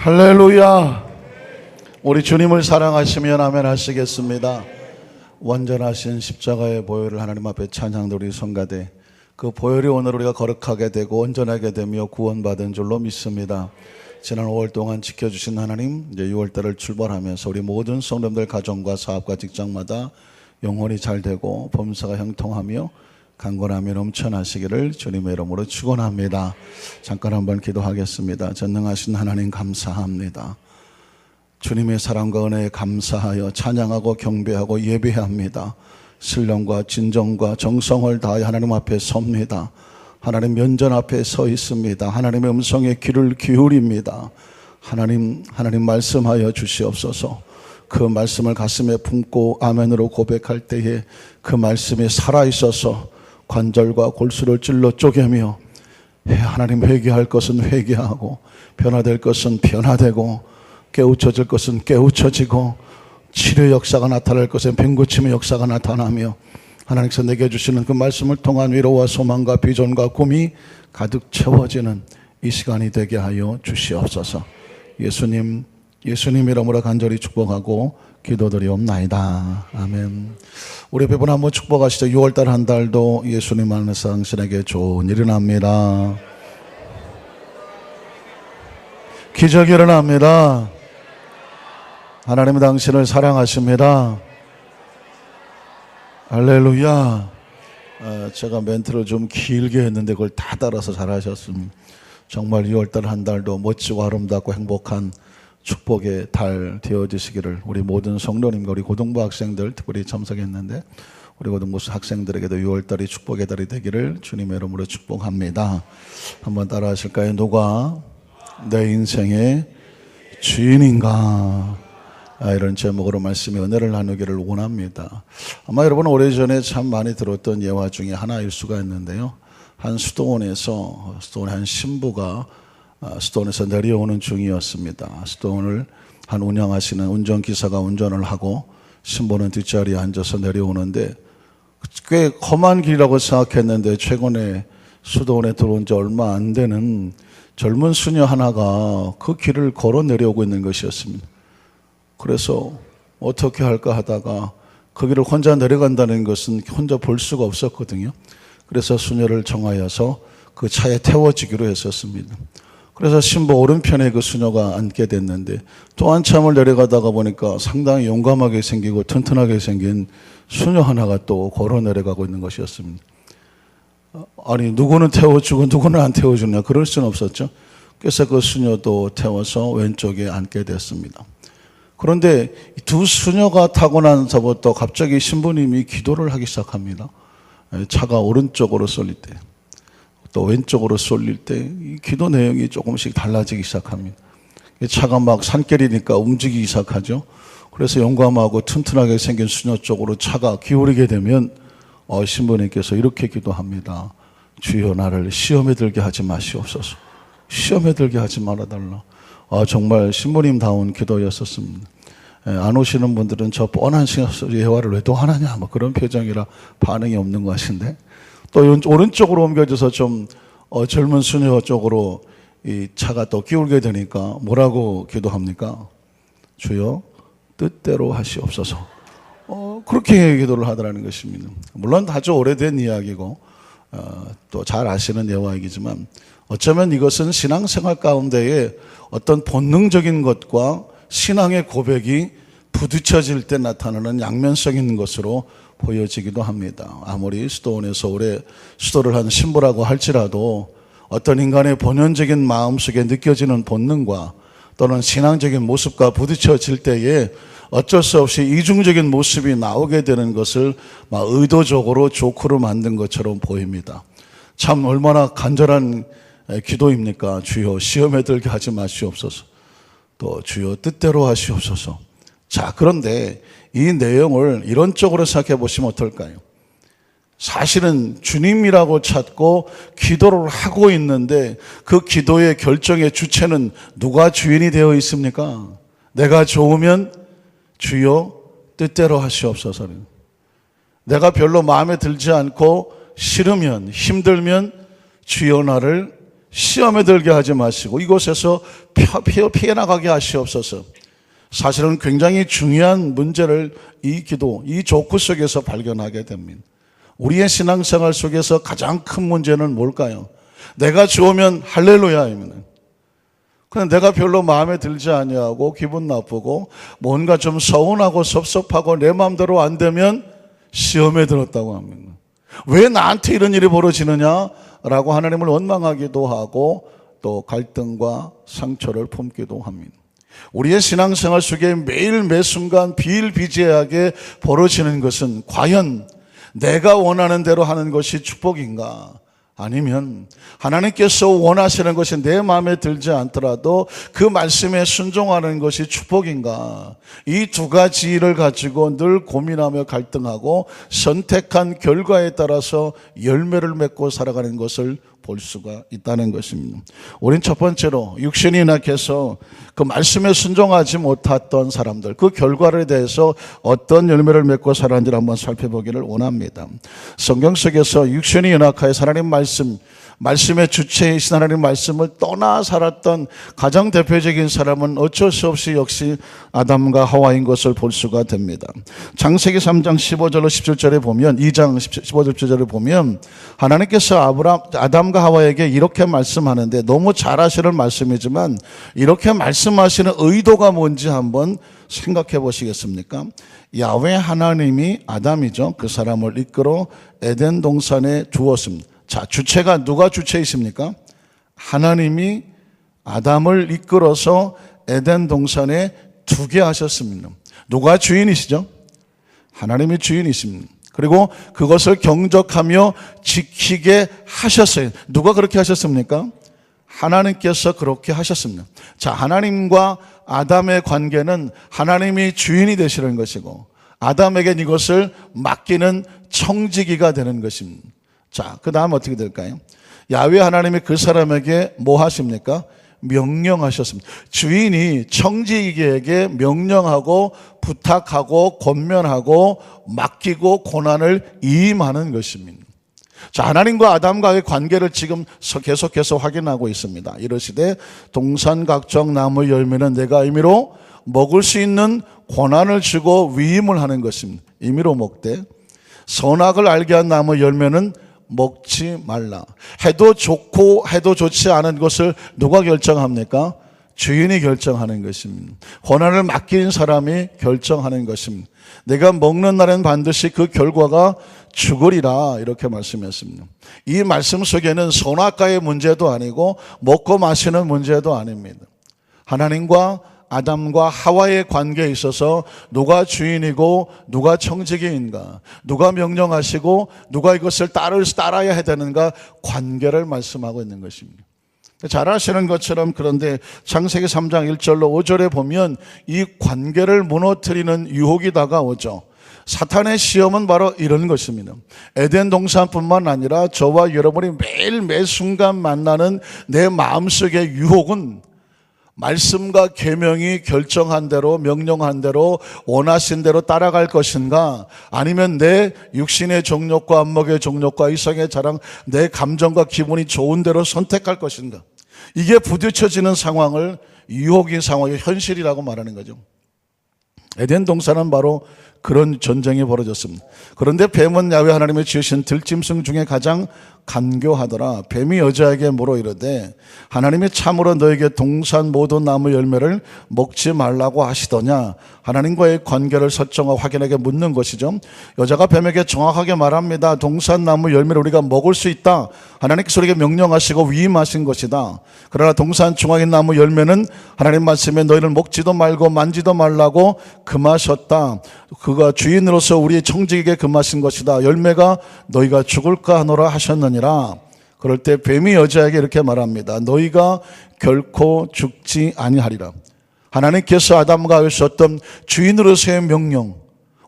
할렐루야. 우리 주님을 사랑하시면 아멘 하시겠습니다. 완전하신 십자가의 보혈을 하나님 앞에 찬양드리 성가대, 그 보혈이 오늘 우리가 거룩하게 되고 온전하게 되며 구원받은 줄로 믿습니다. 지난 5월 동안 지켜주신 하나님, 이제 6월달을 출발하면서 우리 모든 성도님들 가정과 사업과 직장마다 영혼이 잘 되고 범사가 형통하며 강건하며 넘쳐나시기를 주님의 이름으로 축원합니다. 잠깐 한번 기도하겠습니다. 전능하신 하나님 감사합니다. 주님의 사랑과 은혜에 감사하여 찬양하고 경배하고 예배합니다. 신령과 진정과 정성을 다하여 하나님 앞에 섭니다. 하나님 면전 앞에 서 있습니다. 하나님의 음성에 귀를 기울입니다. 하나님 말씀하여 주시옵소서. 그 말씀을 가슴에 품고 아멘으로 고백할 때에 그 말씀이 살아있어서 관절과 골수를 찔러 쪼개며 하나님 회개할 것은 회개하고 변화될 것은 변화되고 깨우쳐질 것은 깨우쳐지고 치료 역사가 나타날 것은 빈고침의 역사가 나타나며 하나님께서 내게 주시는 그 말씀을 통한 위로와 소망과 비전과 꿈이 가득 채워지는 이 시간이 되게 하여 주시옵소서. 예수님 이름으로 간절히 축복하고 기도드리옵나이다. 아멘. 우리 배분 한번 축복하시죠. 6월달 한 달도 예수님 안에서 당신에게 좋은 일이 납니다. 기적이 일어납니다. 하나님은 당신을 사랑하십니다. 할렐루야. 제가 멘트를 좀 길게 했는데 그걸 다 따라서 잘하셨습니다. 정말 6월달 한 달도 멋지고 아름답고 행복한 축복의 달 되어지시기를 우리 모든 성도님과 우리 고등부 학생들 특별히 참석했는데 우리 고등부 학생들에게도 6월달이 축복의 달이 되기를 주님의 이름으로 축복합니다. 한번 따라 하실까요? 누가 내 인생의 주인인가? 이런 제목으로 말씀의 은혜를 나누기를 원합니다. 아마 여러분 오래전에 참 많이 들었던 예화 중에 하나일 수가 있는데요. 한 수도원의 한 신부가 수도원에서 내려오는 중이었습니다. 수도원을 한 운영하시는 운전기사가 운전을 하고 신부는 뒷자리에 앉아서 내려오는데 꽤 험한 길이라고 생각했는데 최근에 수도원에 들어온 지 얼마 안 되는 젊은 수녀 하나가 그 길을 걸어 내려오고 있는 것이었습니다. 그래서 어떻게 할까 하다가 그 길을 혼자 내려간다는 것은 혼자 볼 수가 없었거든요. 그래서 수녀를 정하여서 그 차에 태워주기로 했었습니다. 그래서 신부 오른편에 그 수녀가 앉게 됐는데 또 한참을 내려가다가 보니까 상당히 용감하게 생기고 튼튼하게 생긴 수녀 하나가 또 걸어 내려가고 있는 것이었습니다. 아니 누구는 태워주고 누구는 안 태워주냐, 그럴 수는 없었죠. 그래서 그 수녀도 태워서 왼쪽에 앉게 됐습니다. 그런데 두 수녀가 타고 나서부터 갑자기 신부님이 기도를 하기 시작합니다. 차가 오른쪽으로 쏠릴 때 또 왼쪽으로 쏠릴 때 이 기도 내용이 조금씩 달라지기 시작합니다. 차가 막 산길이니까 움직이기 시작하죠. 그래서 용감하고 튼튼하게 생긴 수녀 쪽으로 차가 기울이게 되면 신부님께서 이렇게 기도합니다. 주여 나를 시험에 들게 하지 마시옵소서. 시험에 들게 하지 말아달라. 정말 신부님다운 기도였었습니다. 안 오시는 분들은 저 뻔한 예화를 왜 또 하느냐 뭐 그런 표정이라 반응이 없는 것인데 또 오른쪽으로 옮겨져서 좀 젊은 수녀 쪽으로 이 차가 또 기울게 되니까 뭐라고 기도합니까? 주여 뜻대로 하시옵소서. 그렇게 기도를 하더라는 것입니다. 물론 아주 오래된 이야기고 또 잘 아시는 예화이지만 어쩌면 이것은 신앙생활 가운데에 어떤 본능적인 것과 신앙의 고백이 부딪혀질 때 나타나는 양면성 있는 것으로 보여지기도 합니다. 아무리 수도원에서 오래 수도를 한 신부라고 할지라도 어떤 인간의 본연적인 마음속에 느껴지는 본능과 또는 신앙적인 모습과 부딪혀질 때에 어쩔 수 없이 이중적인 모습이 나오게 되는 것을 막 의도적으로 조크로 만든 것처럼 보입니다. 참 얼마나 간절한 기도입니까? 주여 시험에 들게 하지 마시옵소서. 또 주여 뜻대로 하시옵소서. 자, 그런데 이 내용을 이런 쪽으로 생각해 보시면 어떨까요? 사실은 주님이라고 찾고 기도를 하고 있는데 그 기도의 결정의 주체는 누가 주인이 되어 있습니까? 내가 좋으면 주여 뜻대로 하시옵소서. 내가 별로 마음에 들지 않고 싫으면 힘들면 주여 나를 시험에 들게 하지 마시고 이곳에서 피해나가게 하시옵소서. 사실은 굉장히 중요한 문제를 이 기도, 이 족구 속에서 발견하게 됩니다. 우리의 신앙생활 속에서 가장 큰 문제는 뭘까요? 내가 좋으면 할렐루야입니다. 그런데 내가 별로 마음에 들지 아니하고 기분 나쁘고 뭔가 좀 서운하고 섭섭하고 내 마음대로 안 되면 시험에 들었다고 합니다. 왜 나한테 이런 일이 벌어지느냐라고 하나님을 원망하기도 하고 또 갈등과 상처를 품기도 합니다. 우리의 신앙생활 속에 매일 매순간 비일비재하게 벌어지는 것은 과연 내가 원하는 대로 하는 것이 축복인가? 아니면 하나님께서 원하시는 것이 내 마음에 들지 않더라도 그 말씀에 순종하는 것이 축복인가? 이 두 가지를 가지고 늘 고민하며 갈등하고 선택한 결과에 따라서 열매를 맺고 살아가는 것을 볼 수가 있다는 것입니다. 우린 첫 번째로 육신이 낙해서 그 말씀에 순종하지 못했던 사람들, 그 결과에 대해서 어떤 열매를 맺고 살았는지를 한번 살펴보기를 원합니다. 성경 속에서 육신이 연약하여 하나님 말씀의 주체이신 하나님 말씀을 떠나 살았던 가장 대표적인 사람은 어쩔 수 없이 역시 아담과 하와인 것을 볼 수가 됩니다. 창세기 3장 15절로 17절에 보면 2장 15절 17절에 보면 하나님께서 아담과 하와에게 이렇게 말씀하는데 너무 잘 하시는 말씀이지만 이렇게 말씀하시는 의도가 뭔지 한번 생각해 보시겠습니까? 야훼 하나님이 아담이죠. 그 사람을 이끌어 에덴 동산에 두었습니다. 자, 주체가 누가 주체이십니까? 하나님이 아담을 이끌어서 에덴 동산에 두게 하셨습니다. 누가 주인이시죠? 하나님이 주인이십니다. 그리고 그것을 경적하며 지키게 하셨어요. 누가 그렇게 하셨습니까? 하나님께서 그렇게 하셨습니다. 자, 하나님과 아담의 관계는 하나님이 주인이 되시는 것이고 아담에겐 이것을 맡기는 청지기가 되는 것입니다. 자, 그 다음 어떻게 될까요? 야훼 하나님이 그 사람에게 뭐 하십니까? 명령하셨습니다. 주인이 청지기에게 명령하고 부탁하고 권면하고 맡기고 고난을 임하는 것입니다. 자, 하나님과 아담과의 관계를 지금 계속해서 확인하고 있습니다. 이러시되 동산 각종 나무 열매는 내가 임의로 먹을 수 있는 권한을 주고 위임을 하는 것입니다. 임의로 먹되 선악을 알게 한 나무 열매는 먹지 말라. 해도 좋고 해도 좋지 않은 것을 누가 결정합니까? 주인이 결정하는 것입니다. 권한을 맡긴 사람이 결정하는 것입니다. 내가 먹는 날엔 반드시 그 결과가 죽으리라 이렇게 말씀했습니다. 이 말씀 속에는 선악과의 문제도 아니고 먹고 마시는 문제도 아닙니다. 하나님과 아담과 하와의 관계에 있어서 누가 주인이고 누가 청지기인가, 누가 명령하시고 누가 이것을 따라야 해야 되는가 관계를 말씀하고 있는 것입니다. 잘 아시는 것처럼 그런데 창세기 3장 1절로 5절에 보면 이 관계를 무너뜨리는 유혹이 다가오죠. 사탄의 시험은 바로 이런 것입니다. 에덴 동산뿐만 아니라 저와 여러분이 매일 매 순간 만나는 내 마음속의 유혹은 말씀과 계명이 결정한 대로 명령한 대로 원하신 대로 따라갈 것인가, 아니면 내 육신의 정욕과 안목의 정욕과 이성의 자랑, 내 감정과 기분이 좋은 대로 선택할 것인가. 이게 부딪혀지는 상황을 유혹인 상황이 현실이라고 말하는 거죠. 에덴 동산은 바로 그런 전쟁이 벌어졌습니다. 그런데 뱀은 야훼 하나님이 지으신 들짐승 중에 가장 간교하더라. 뱀이 여자에게 물어 이르되 하나님이 참으로 너에게 동산 모든 나무 열매를 먹지 말라고 하시더냐. 하나님과의 관계를 설정하고 확인하게 묻는 것이죠. 여자가 뱀에게 정확하게 말합니다. 동산 나무 열매를 우리가 먹을 수 있다. 하나님께서 우리에게 명령하시고 위임하신 것이다. 그러나 동산 중앙의 나무 열매는 하나님 말씀에 너희를 먹지도 말고 만지도 말라고 금하셨다. 그가 주인으로서 우리의 청지기에게 금하신 것이다. 열매가 너희가 죽을까 하노라 하셨느니라. 그럴 때 뱀이 여자에게 이렇게 말합니다. 너희가 결코 죽지 아니하리라. 하나님께서 아담과 하에 주셨던 주인으로서의 명령,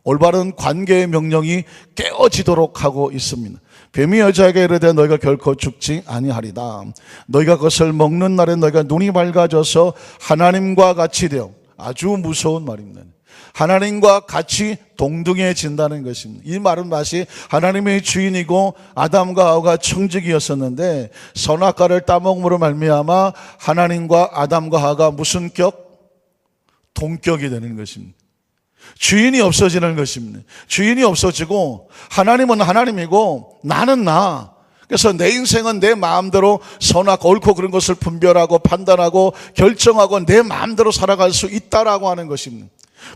올바른 관계의 명령이 깨어지도록 하고 있습니다. 뱀이 여자에게 이르되 너희가 결코 죽지 아니하리다. 너희가 그것을 먹는 날에 너희가 눈이 밝아져서 하나님과 같이 되어, 아주 무서운 말입니다. 하나님과 같이 동등해진다는 것입니다. 이 말은 마치 하나님의 주인이고 아담과 하와가 청지기였었는데 선악과를 따먹음으로 말미암아 하나님과 아담과 하와가 무슨 격? 동격이 되는 것입니다. 주인이 없어지는 것입니다. 주인이 없어지고 하나님은 하나님이고 나는 나. 그래서 내 인생은 내 마음대로 선악 옳고 그런 것을 분별하고 판단하고 결정하고 내 마음대로 살아갈 수 있다라고 하는 것입니다.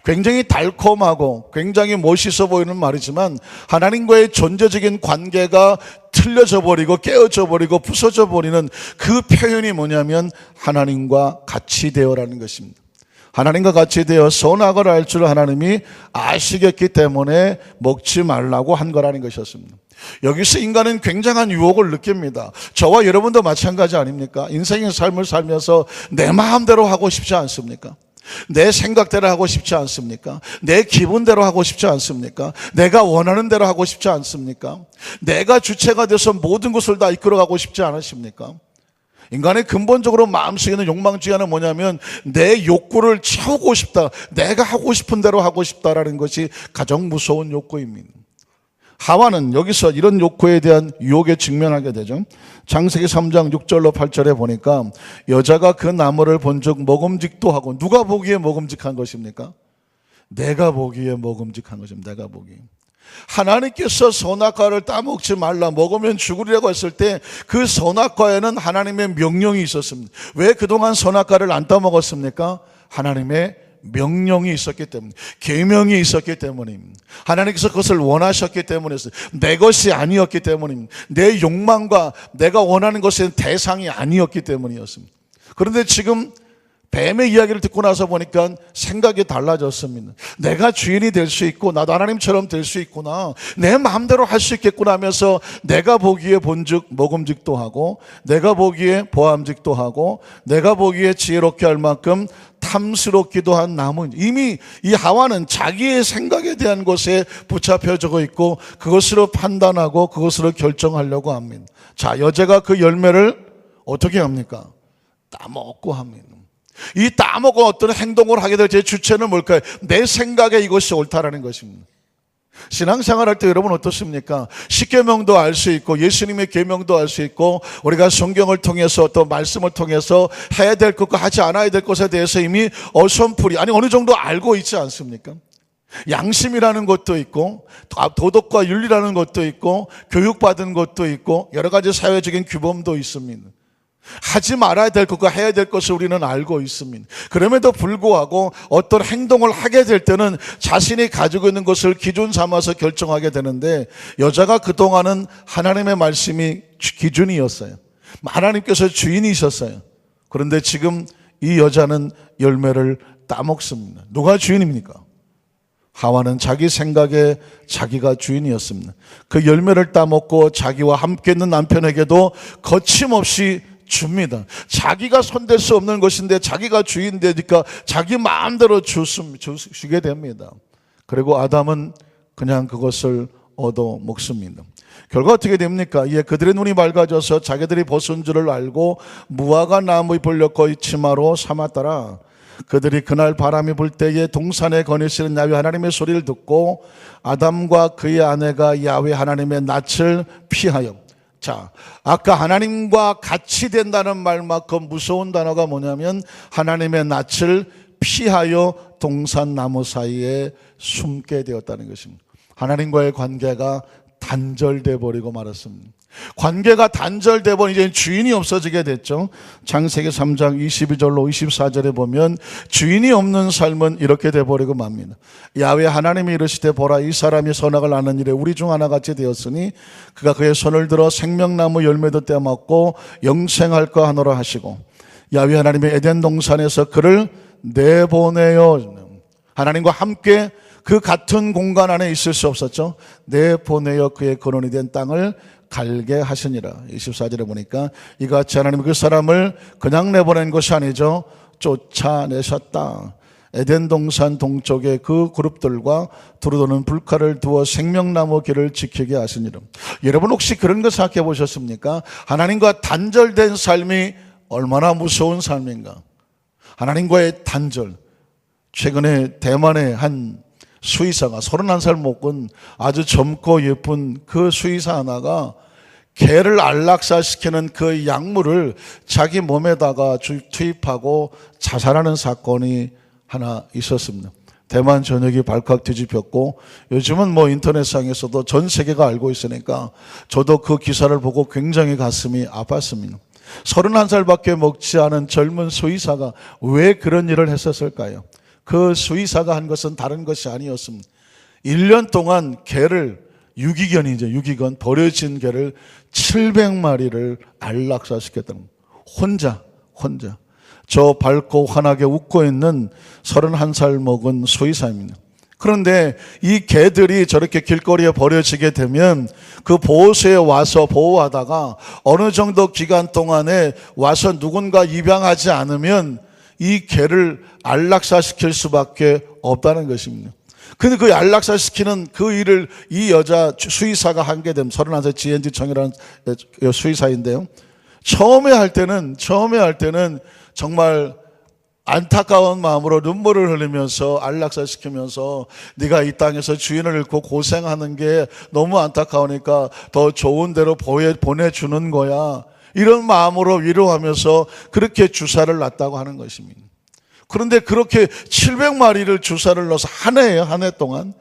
굉장히 달콤하고 굉장히 멋있어 보이는 말이지만 하나님과의 존재적인 관계가 틀려져 버리고 깨어져 버리고 부서져 버리는 그 표현이 뭐냐면 하나님과 같이 되어라는 것입니다. 하나님과 같이 되어 선악을 알 줄 하나님이 아시겠기 때문에 먹지 말라고 한 거라는 것이었습니다. 여기서 인간은 굉장한 유혹을 느낍니다. 저와 여러분도 마찬가지 아닙니까? 인생의 삶을 살면서 내 마음대로 하고 싶지 않습니까? 내 생각대로 하고 싶지 않습니까? 내 기분대로 하고 싶지 않습니까? 내가 원하는 대로 하고 싶지 않습니까? 내가 주체가 돼서 모든 것을 다 이끌어가고 싶지 않으십니까? 인간의 근본적으로 마음속에 있는 욕망 중에 하나는 뭐냐면 내 욕구를 채우고 싶다, 내가 하고 싶은 대로 하고 싶다라는 것이 가장 무서운 욕구입니다. 하와는 여기서 이런 욕구에 대한 유혹에 직면하게 되죠. 창세기 3장 6절로 8절에 보니까 여자가 그 나무를 본즉 먹음직도 하고, 누가 보기에 먹음직한 것입니까? 내가 보기에 먹음직한 것입니다. 내가 보기에. 하나님께서 선악과를 따먹지 말라, 먹으면 죽으리라고 했을 때 그 선악과에는 하나님의 명령이 있었습니다. 왜 그동안 선악과를 안 따먹었습니까? 하나님의 명령이 있었기 때문에, 계명이 있었기 때문입니다. 하나님께서 그것을 원하셨기 때문이었어요. 내 것이 아니었기 때문입니다. 내 욕망과 내가 원하는 것의 대상이 아니었기 때문이었습니다. 그런데 지금 뱀의 이야기를 듣고 나서 보니까 생각이 달라졌습니다. 내가 주인이 될 수 있고 나도 하나님처럼 될 수 있구나, 내 마음대로 할 수 있겠구나 하면서 내가 보기에 본즉 먹음직도 하고, 내가 보기에 보암직도 하고, 내가 보기에 지혜롭게 할 만큼 탐스럽기도 한 나무. 이미 이 하와는 자기의 생각에 대한 것에 붙잡혀져 있고 그것으로 판단하고 그것으로 결정하려고 합니다. 자, 여자가 그 열매를 어떻게 합니까? 따먹고 합니다. 이 따먹고 어떤 행동을 하게 될 제 주체는 뭘까요? 내 생각에 이것이 옳다라는 것입니다. 신앙생활 할 때 여러분 어떻습니까? 십계명도 알 수 있고 예수님의 계명도 알 수 있고 우리가 성경을 통해서 또 말씀을 통해서 해야 될 것과 하지 않아야 될 것에 대해서 이미 어선풀이, 아니 어느 정도 알고 있지 않습니까? 양심이라는 것도 있고 도덕과 윤리라는 것도 있고 교육받은 것도 있고 여러 가지 사회적인 규범도 있습니다. 하지 말아야 될 것과 해야 될 것을 우리는 알고 있습니다. 그럼에도 불구하고 어떤 행동을 하게 될 때는 자신이 가지고 있는 것을 기준 삼아서 결정하게 되는데, 여자가 그동안은 하나님의 말씀이 기준이었어요. 하나님께서 주인이셨어요. 그런데 지금 이 여자는 열매를 따먹습니다. 누가 주인입니까? 하와는 자기 생각에 자기가 주인이었습니다. 그 열매를 따먹고 자기와 함께 있는 남편에게도 거침없이 줍니다. 자기가 손댈 수 없는 것인데 자기가 주인 되니까 자기 마음대로 주게 됩니다. 그리고 아담은 그냥 그것을 얻어 먹습니다. 결과 어떻게 됩니까? 이에 그들의 눈이 밝아져서 자기들이 벗은 줄을 알고 무화과 나무 잎을 엮어 치마로 삼았더라. 그들이 그날 바람이 불 때에 동산에 거니시는 야훼 하나님의 소리를 듣고 아담과 그의 아내가 야훼 하나님의 낯을 피하여. 자, 아까 하나님과 같이 된다는 말만큼 무서운 단어가 뭐냐면 하나님의 낯을 피하여 동산 나무 사이에 숨게 되었다는 것입니다. 하나님과의 관계가 단절돼 버리고 말았습니다. 관계가 단절돼 버린 이제 주인이 없어지게 됐죠. 창세기 3장 22절로 24절에 보면 주인이 없는 삶은 이렇게 돼 버리고 맙니다. 야훼 하나님이 이르시되 보라, 이 사람이 선악을 아는 일에 우리 중 하나같이 되었으니 그가 그의 손을 들어 생명나무 열매도 떼먹고 영생할까 하노라 하시고, 야훼 하나님의 에덴 동산에서 그를 내보내요. 하나님과 함께 그 같은 공간 안에 있을 수 없었죠. 내보내어 그의 근원이 된 땅을 갈게 하시니라. 24절에 보니까 이같이 하나님은 그 사람을 그냥 내보낸 것이 아니죠. 쫓아내셨다. 에덴 동산 동쪽에 그 그룹들과 두루도는 불칼을 두어 생명나무 길을 지키게 하시니라. 여러분 혹시 그런 거 생각해 보셨습니까? 하나님과 단절된 삶이 얼마나 무서운 삶인가. 하나님과의 단절. 최근에 대만의 한 수의사가 31살 먹은 아주 젊고 예쁜 그 수의사 하나가 개를 안락사시키는 그 약물을 자기 몸에다가 투입하고 자살하는 사건이 하나 있었습니다. 대만 전역이 발칵 뒤집혔고 요즘은 인터넷상에서도 전 세계가 알고 있으니까 저도 그 기사를 보고 굉장히 가슴이 아팠습니다. 31살밖에 먹지 않은 젊은 수의사가 왜 그런 일을 했었을까요? 그 수의사가 한 것은 다른 것이 아니었습니다. 1년 동안 개를 유기견 버려진 개를 700마리를 안락사시켰다는 겁니다. 혼자. 저 밝고 환하게 웃고 있는 31살 먹은 수의사입니다. 그런데 이 개들이 저렇게 길거리에 버려지게 되면 그 보호소에 와서 보호하다가 어느 정도 기간 동안에 와서 누군가 입양하지 않으면 이 개를 안락사시킬 수밖에 없다는 것입니다. 근데 그 안락사시키는 그 일을 이 여자 수의사가 하게 되면 31살 GND 청이라는 수의사인데요. 처음에 할 때는 정말 안타까운 마음으로 눈물을 흘리면서 안락사시키면서 네가 이 땅에서 주인을 잃고 고생하는 게 너무 안타까우니까 더 좋은 데로 보내주는 거야. 이런 마음으로 위로하면서 그렇게 주사를 놨다고 하는 것입니다. 그런데 그렇게 700마리를 주사를 넣어서 한 해 동안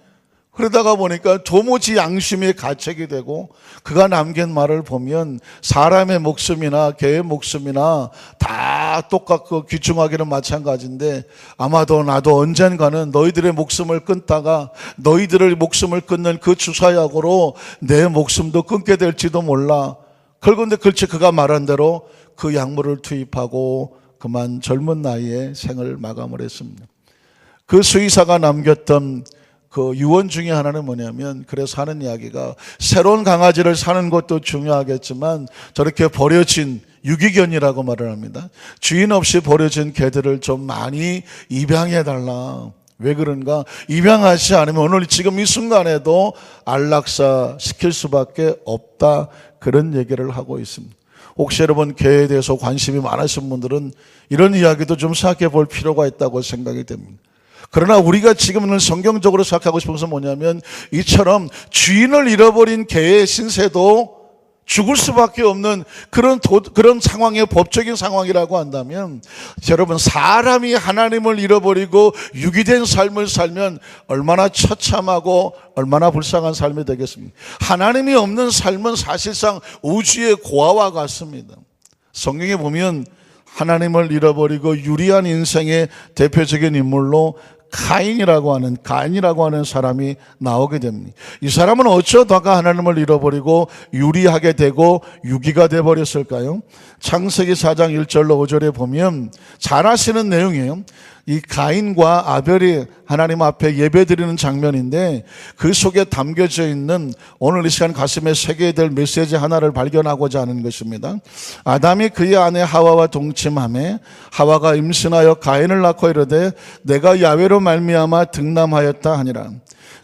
그러다가 보니까 도무지 양심이 가책이 되고 그가 남긴 말을 보면 사람의 목숨이나 개의 목숨이나 다 똑같고 귀중하기는 마찬가지인데 아마도 나도 언젠가는 너희들의 목숨을 끊다가 너희들의 목숨을 끊는 그 주사약으로 내 목숨도 끊게 될지도 몰라. 그런데 그가 말한 대로 그 약물을 투입하고 그만 젊은 나이에 생을 마감을 했습니다. 그 수의사가 남겼던 그 유언 중에 하나는 뭐냐면 그래서 하는 이야기가 새로운 강아지를 사는 것도 중요하겠지만 저렇게 버려진 유기견이라고 말을 합니다. 주인 없이 버려진 개들을 좀 많이 입양해달라. 왜 그런가? 입양하지 않으면 오늘 지금 이 순간에도 안락사 시킬 수밖에 없다. 그런 얘기를 하고 있습니다. 혹시 여러분 개에 대해서 관심이 많으신 분들은 이런 이야기도 좀 생각해 볼 필요가 있다고 생각이 됩니다. 그러나 우리가 지금은 성경적으로 생각하고 싶은 것은 뭐냐면 이처럼 주인을 잃어버린 개의 신세도 죽을 수밖에 없는 그런 상황의 법적인 상황이라고 한다면 여러분 사람이 하나님을 잃어버리고 유기된 삶을 살면 얼마나 처참하고 얼마나 불쌍한 삶이 되겠습니까? 하나님이 없는 삶은 사실상 우주의 고아와 같습니다. 성경에 보면 하나님을 잃어버리고 유리한 인생의 대표적인 인물로 가인이라고 하는 사람이 나오게 됩니다. 이 사람은 어쩌다가 하나님을 잃어버리고 유리하게 되고 유기가 되어버렸을까요? 창세기 4장 1절로 5절에 보면 잘 아시는 내용이에요. 이 가인과 아벨이 하나님 앞에 예배드리는 장면인데 그 속에 담겨져 있는 오늘 이 시간 가슴에 새겨야 될 메시지 하나를 발견하고자 하는 것입니다. 아담이 그의 아내 하와와 동침하매 하와가 임신하여 가인을 낳고 이르되 내가 야훼로 말미암아 등남하였다 하니라.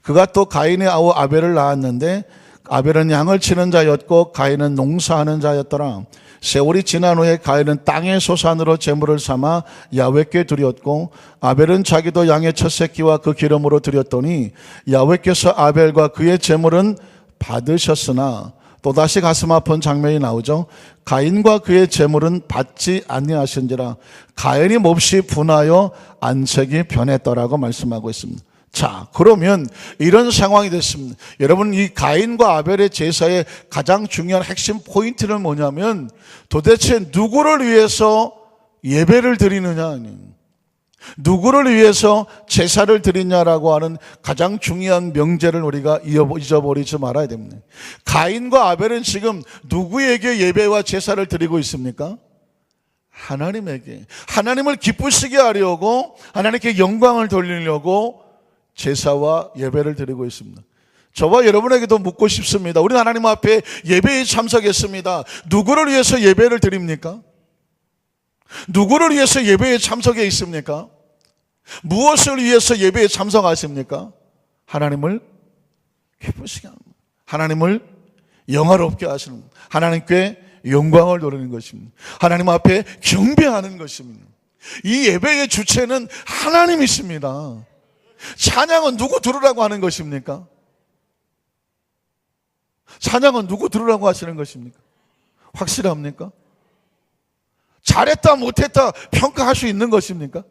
그가 또 가인의 아우 아벨을 낳았는데 아벨은 양을 치는 자였고 가인은 농사하는 자였더라. 세월이 지난 후에 가인은 땅의 소산으로 제물을 삼아 야훼께 드렸고 아벨은 자기도 양의 첫 새끼와 그 기름으로 드렸더니 야훼께서 아벨과 그의 제물은 받으셨으나 또다시 가슴 아픈 장면이 나오죠. 가인과 그의 제물은 받지 아니하신지라. 가인이 몹시 분하여 안색이 변했더라고 말씀하고 있습니다. 자, 그러면 이런 상황이 됐습니다. 여러분, 이 가인과 아벨의 제사의 가장 중요한 핵심 포인트는 뭐냐면 도대체 누구를 위해서 예배를 드리느냐, 누구를 위해서 제사를 드리냐라고 하는 가장 중요한 명제를 우리가 잊어버리지 말아야 됩니다. 가인과 아벨은 지금 누구에게 예배와 제사를 드리고 있습니까? 하나님에게. 하나님을 기쁘시게 하려고, 하나님께 영광을 돌리려고 제사와 예배를 드리고 있습니다. 저와 여러분에게도 묻고 싶습니다. 우리 하나님 앞에 예배에 참석했습니다. 누구를 위해서 예배를 드립니까? 누구를 위해서 예배에 참석해 있습니까? 무엇을 위해서 예배에 참석하십니까? 하나님을 기쁘시게 합니다. 하나님을 영화롭게 하시는 겁니다. 하나님께 영광을 돌리는 것입니다. 하나님 앞에 경배하는 것입니다. 이 예배의 주체는 하나님이십니다. 찬양은 누구 들으라고 하는 것입니까? 찬양은 누구 들으라고 하시는 것입니까? 확실합니까? 잘했다 못했다 평가할 수 있는 것입니까?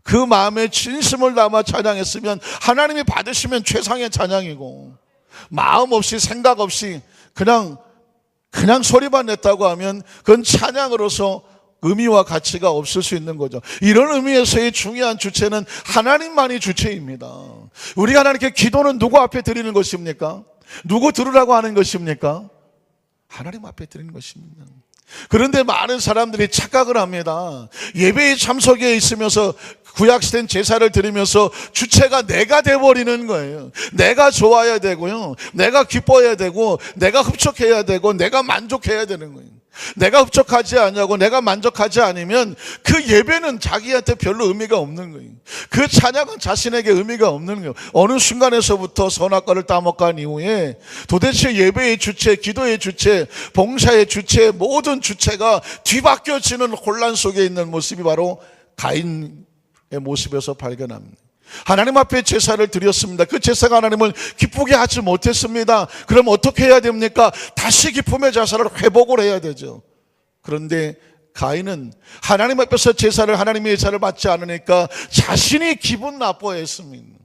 그 마음에 진심을 담아 찬양했으면 하나님이 받으시면 최상의 찬양이고, 마음 없이 생각 없이 그냥 소리만 냈다고 하면 그건 찬양으로서 의미와 가치가 없을 수 있는 거죠. 이런 의미에서의 중요한 주체는 하나님만이 주체입니다. 우리가 하나님께 기도는 누구 앞에 드리는 것입니까? 누구 들으라고 하는 것입니까? 하나님 앞에 드리는 것입니다. 그런데 많은 사람들이 착각을 합니다. 예배에 참석해 있으면서 구약시대는 제사를 드리면서 주체가 내가 돼버리는 거예요. 내가 좋아야 되고요, 내가 기뻐해야 되고, 내가 흡족해야 되고, 내가 만족해야 되는 거예요. 내가 흡족하지 않냐고, 내가 만족하지 않으면 그 예배는 자기한테 별로 의미가 없는 거예요. 그 찬양은 자신에게 의미가 없는 거예요. 어느 순간에서부터 선악과를 따먹은 이후에 도대체 예배의 주체, 기도의 주체, 봉사의 주체, 모든 주체가 뒤바뀌어지는 혼란 속에 있는 모습이 바로 가인의 모습에서 발견합니다. 하나님 앞에 제사를 드렸습니다. 그 제사가 하나님을 기쁘게 하지 못했습니다. 그럼 어떻게 해야 됩니까? 다시 기쁨의 제사를 회복을 해야 되죠. 그런데 가인은 하나님 앞에서 하나님의 제사를 받지 않으니까 자신이 기분 나빠했습니다.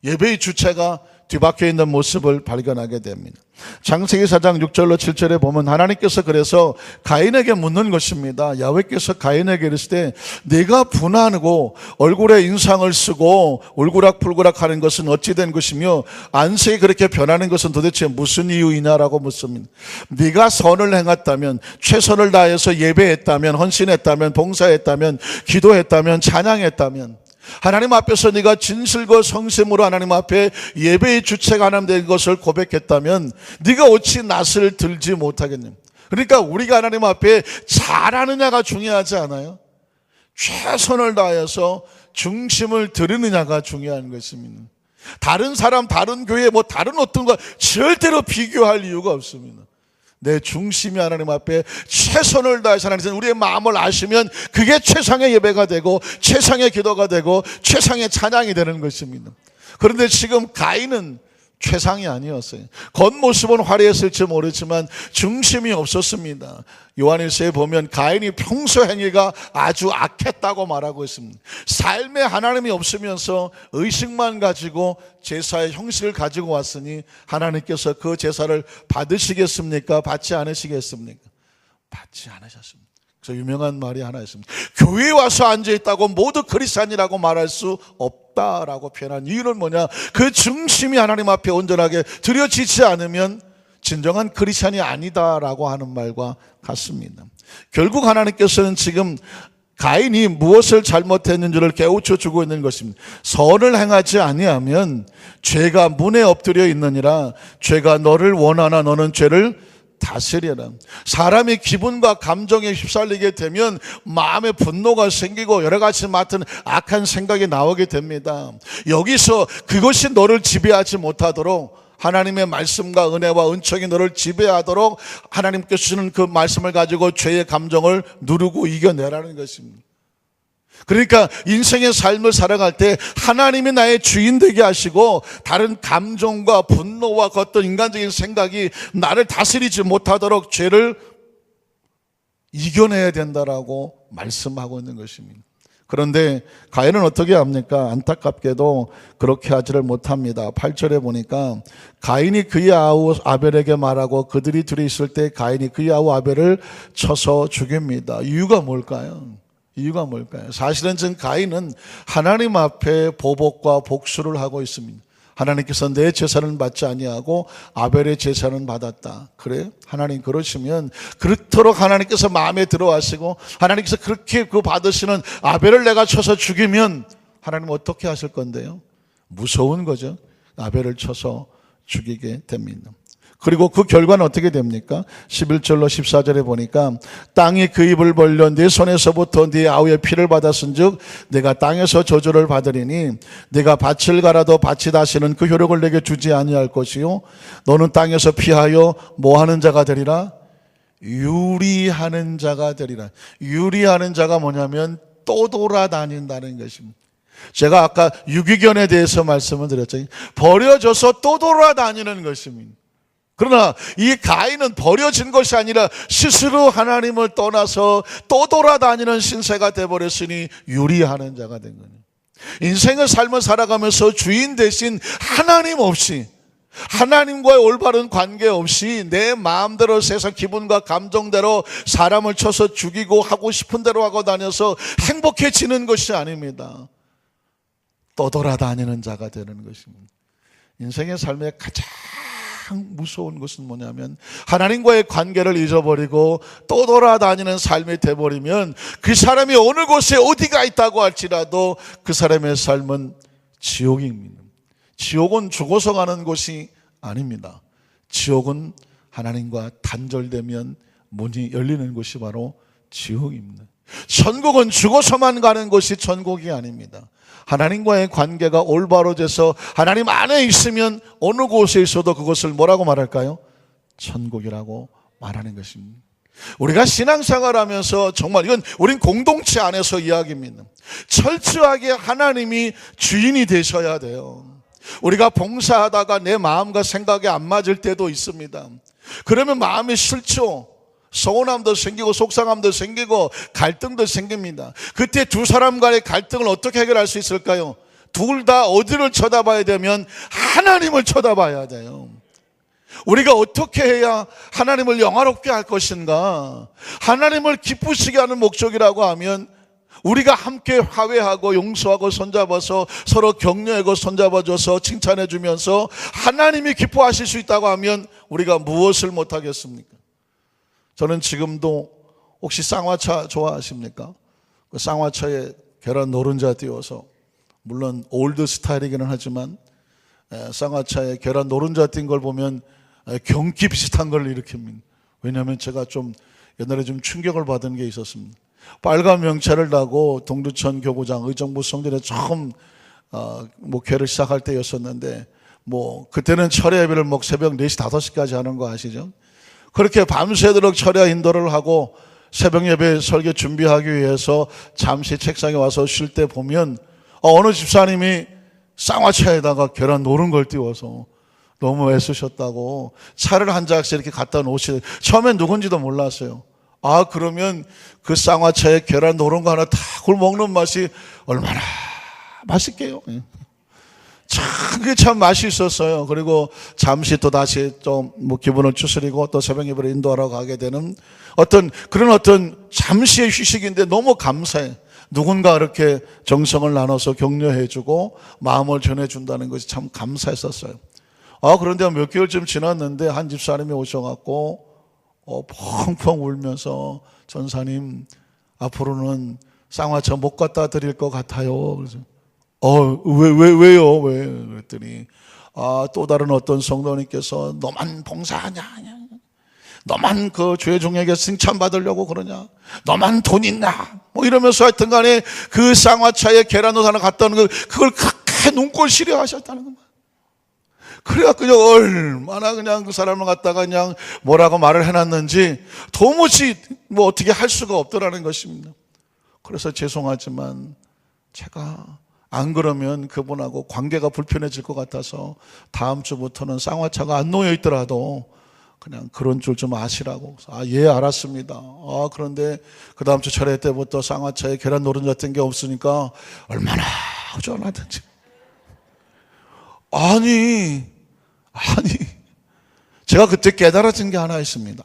예배의 주체가 뒤바뀌어 있는 모습을 발견하게 됩니다. 창세기 4장 6절로 7절에 보면 하나님께서 그래서 가인에게 묻는 것입니다. 야훼께서 가인에게 이르시되 네가 분하고 얼굴에 인상을 쓰고 울그락불그락 하는 것은 어찌 된 것이며 안색이 그렇게 변하는 것은 도대체 무슨 이유이냐라고 묻습니다. 네가 선을 행했다면, 최선을 다해서 예배했다면, 헌신했다면, 봉사했다면, 기도했다면, 찬양했다면, 하나님 앞에서 네가 진실과 성심으로 하나님 앞에 예배의 주체가 하나님 된 것을 고백했다면 네가 어찌 낯을 들지 못하겠냐. 그러니까 우리가 하나님 앞에 잘하느냐가 중요하지 않아요. 최선을 다해서 중심을 들이느냐가 중요한 것입니다. 다른 사람, 다른 교회, 다른 어떤 것 절대로 비교할 이유가 없습니다. 내 중심이 하나님 앞에 최선을 다해서 하나님 우리의 마음을 아시면 그게 최상의 예배가 되고 최상의 기도가 되고 최상의 찬양이 되는 것입니다. 그런데 지금 가인은 최상이 아니었어요. 겉모습은 화려했을지 모르지만 중심이 없었습니다. 요한일서에 보면 가인이 평소 행위가 아주 악했다고 말하고 있습니다. 삶에 하나님이 없으면서 의식만 가지고 제사의 형식을 가지고 왔으니 하나님께서 그 제사를 받으시겠습니까? 받지 않으시겠습니까? 받지 않으셨습니다. 그래서 유명한 말이 하나 있습니다. 교회에 와서 앉아있다고 모두 그리스도인이라고 말할 수 없다라고 표현한 이유는 뭐냐? 그 중심이 하나님 앞에 온전하게 드려지지 않으면 진정한 그리스도인이 아니다라고 하는 말과 같습니다. 결국 하나님께서는 지금 가인이 무엇을 잘못했는지를 깨우쳐 주고 있는 것입니다. 선을 행하지 아니하면 죄가 문에 엎드려 있느니라. 죄가 너를 원하나 너는 죄를 다스려라. 사람이 기분과 감정에 휩쓸리게 되면 마음에 분노가 생기고 여러 가지 맡은 악한 생각이 나오게 됩니다. 여기서 그것이 너를 지배하지 못하도록 하나님의 말씀과 은혜와 은총이 너를 지배하도록 하나님께서 주시는 그 말씀을 가지고 죄의 감정을 누르고 이겨내라는 것입니다. 그러니까 인생의 삶을 살아갈 때 하나님이 나의 주인 되게 하시고 다른 감정과 분노와 그 어떤 인간적인 생각이 나를 다스리지 못하도록 죄를 이겨내야 된다라고 말씀하고 있는 것입니다. 그런데 가인은 어떻게 합니까? 안타깝게도 그렇게 하지를 못합니다. 8절에 보니까 가인이 그의 아우 아벨에게 말하고 그들이 둘이 있을 때 가인이 그의 아우 아벨을 쳐서 죽입니다. 이유가 뭘까요? 이유가 뭘까요? 사실은 지금 가인은 하나님 앞에 보복과 복수를 하고 있습니다. 하나님께서 내 제사는 받지 아니하고 아벨의 제사는 받았다. 그래? 하나님 그러시면 그렇도록 하나님께서 마음에 들어하시고 하나님께서 그렇게 그 받으시는 아벨을 내가 쳐서 죽이면 하나님 어떻게 하실 건데요? 무서운 거죠. 아벨을 쳐서 죽이게 됩니다. 그리고 그 결과는 어떻게 됩니까? 11절로 14절에 보니까 땅이 그 입을 벌려 네 손에서부터 네 아우의 피를 받았은즉 내가 땅에서 저주를 받으리니 내가 밭을 갈아도 밭이 다시는 그 효력을 내게 주지 아니할 것이요 너는 땅에서 피하여 뭐하는 자가 되리라? 유리하는 자가 되리라. 유리하는 자가 뭐냐면 또 돌아다닌다는 것입니다. 제가 아까 유기견에 대해서 말씀을 드렸죠. 버려져서 또 돌아다니는 것입니다. 그러나 이 가인은 버려진 것이 아니라 스스로 하나님을 떠나서 또 돌아다니는 신세가 되어버렸으니 유리하는 자가 된 거예요. 인생의 삶을 살아가면서 주인 대신 하나님 없이, 하나님과의 올바른 관계 없이 내 마음대로 세상 기분과 감정대로 사람을 쳐서 죽이고 하고 싶은 대로 하고 다녀서 행복해지는 것이 아닙니다. 떠돌아다니는 자가 되는 것입니다. 인생의 삶의 가장 무서운 것은 뭐냐면 하나님과의 관계를 잊어버리고 떠돌아다니는 삶이 돼버리면 그 사람이 어느 곳에 어디가 있다고 할지라도 그 사람의 삶은 지옥입니다. 지옥은 죽어서 가는 곳이 아닙니다. 지옥은 하나님과 단절되면 문이 열리는 곳이 바로 지옥입니다. 천국은 죽어서만 가는 곳이 천국이 아닙니다. 하나님과의 관계가 올바로 돼서 하나님 안에 있으면 어느 곳에 있어도 그것을 뭐라고 말할까요? 천국이라고 말하는 것입니다. 우리가 신앙생활하면서 정말 이건 우린 공동체 안에서 이야기입니다. 철저하게 하나님이 주인이 되셔야 돼요. 우리가 봉사하다가 내 마음과 생각이 안 맞을 때도 있습니다. 그러면 마음이 싫죠. 서운함도 생기고 속상함도 생기고 갈등도 생깁니다. 그때 두 사람 간의 갈등을 어떻게 해결할 수 있을까요? 둘 다 어디를 쳐다봐야 되면 하나님을 쳐다봐야 돼요. 우리가 어떻게 해야 하나님을 영화롭게 할 것인가? 하나님을 기쁘시게 하는 목적이라고 하면 우리가 함께 화해하고 용서하고 손잡아서 서로 격려하고 손잡아줘서 칭찬해주면서 하나님이 기뻐하실 수 있다고 하면 우리가 무엇을 못하겠습니까? 저는 지금도 혹시 쌍화차 좋아하십니까? 그 쌍화차에 계란 노른자 띄워서, 물론 올드 스타일이기는 하지만 쌍화차에 계란 노른자 띈 걸 보면 경기 비슷한 걸 일으킵니다. 왜냐하면 제가 좀 옛날에 좀 충격을 받은 게 있었습니다. 빨간 명찰을 타고 동두천 교구장 의정부 성전에 처음 목회를 시작할 때였었는데, 그때는 철야 예배를 새벽 4시 5시까지 하는 거 아시죠? 그렇게 밤새도록 철야 인도를 하고 새벽 예배 설교 준비하기 위해서 잠시 책상에 와서 쉴 때 보면 어느 집사님이 쌍화차에다가 계란 노른 걸 띄워서 너무 애쓰셨다고 차를 한 장씩 이렇게 갖다 놓으시더니 처음엔 누군지도 몰랐어요. 그러면 그 쌍화차에 계란 노른 거 하나 다 그걸 먹는 맛이 얼마나 맛있게요. 그게 참 맛이 있었어요. 그리고 잠시 또 다시 좀 기분을 추스리고 또 새벽 예배를 인도하러 가게 되는 그런 잠시의 휴식인데 너무 감사해. 누군가 이렇게 정성을 나눠서 격려해주고 마음을 전해준다는 것이 참 감사했었어요. 그런데 몇 개월쯤 지났는데 한 집사님이 오셔갖고 펑펑 울면서 전사님 앞으로는 쌍화차 못 갖다 드릴 것 같아요. 그래서 왜요? 그랬더니 또 다른 어떤 성도님께서 너만 봉사하냐? 너만 그 교회 종에게 칭찬받으려고 그러냐? 너만 돈 있나? 이러면서 하여튼 간에 그 쌍화차에 계란노 하나 갖다 놓은 그걸 그렇게 눈꼴 시려 하셨다는 겁니다. 그래갖고 얼마나 그냥 그 사람을 갖다가 그냥 뭐라고 말을 해놨는지 도무지 어떻게 할 수가 없더라는 것입니다. 그래서 죄송하지만 제가 안 그러면 그분하고 관계가 불편해질 것 같아서 다음 주부터는 쌍화차가 안 놓여 있더라도 그냥 그런 줄 좀 아시라고. 예, 알았습니다. 그런데 그 다음 주 철회 때부터 쌍화차에 계란 노른자 같은 게 없으니까 얼마나 허전하든지. 아니 제가 그때 깨달아진 게 하나 있습니다.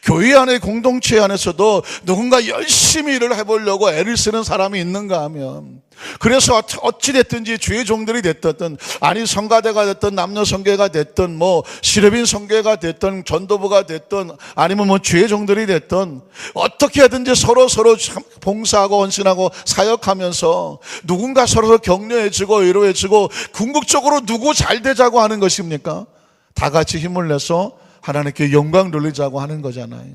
교회 안에 공동체 안에서도 누군가 열심히 일을 해보려고 애를 쓰는 사람이 있는가 하면, 그래서 어찌됐든지 주의 종들이 됐든 아니 성가대가 됐든 남녀 성계가 됐든 시레빈 성계가 됐든 전도부가 됐든 아니면 주의 종들이 됐든 어떻게 하든지 서로 봉사하고 헌신하고 사역하면서 누군가 서로 격려해주고 위로해주고 궁극적으로 누구 잘 되자고 하는 것입니까? 다 같이 힘을 내서 하나님께 영광 돌리자고 하는 거잖아요.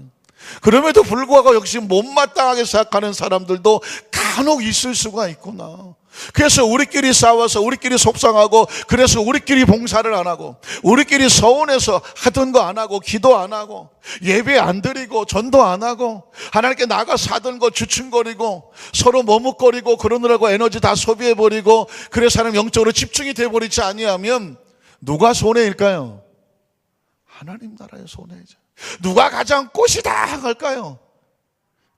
그럼에도 불구하고 역시 못마땅하게 생각하는 사람들도 간혹 있을 수가 있구나. 그래서 우리끼리 싸워서 우리끼리 속상하고, 그래서 우리끼리 봉사를 안 하고, 우리끼리 서운해서 하던 거 안 하고, 기도 안 하고, 예배 안 드리고, 전도 안 하고, 하나님께 나가서 하던 거 주춤거리고, 서로 머뭇거리고, 그러느라고 에너지 다 소비해버리고, 그래서 하나님 영적으로 집중이 돼버리지 아니하면 누가 손해일까요? 하나님 나라의 손해죠. 누가 가장 꽃이다 할까요?